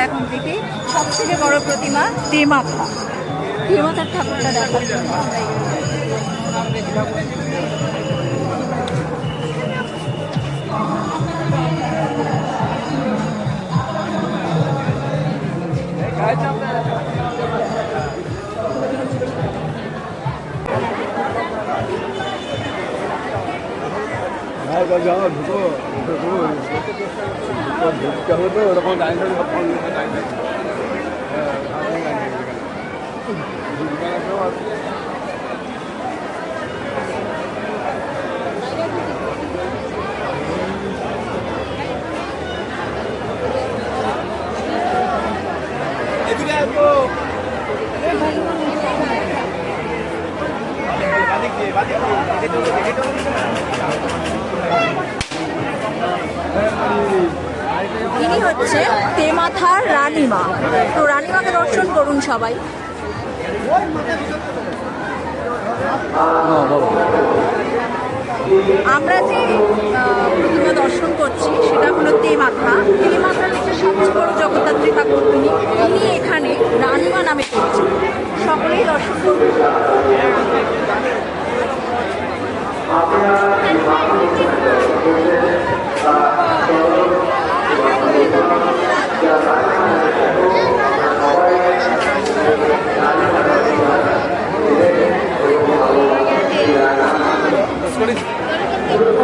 এখন দেখি সবথেকে বড় প্রতিমা তেমাথা। তেমাথার ঠাকুরটা দেখার জন্য আমরা ইনি হচ্ছে তেমাথার রানীমা। তো রানীমাকে দর্শন করুন সবাই। আমরা যে প্রতিমা দর্শন করছি সেটা হলো তেমাথা। তেমাথার হচ্ছে সবচেয়ে বড় জগদ্ধাত্রী ঠাকুর তিনি। ইনি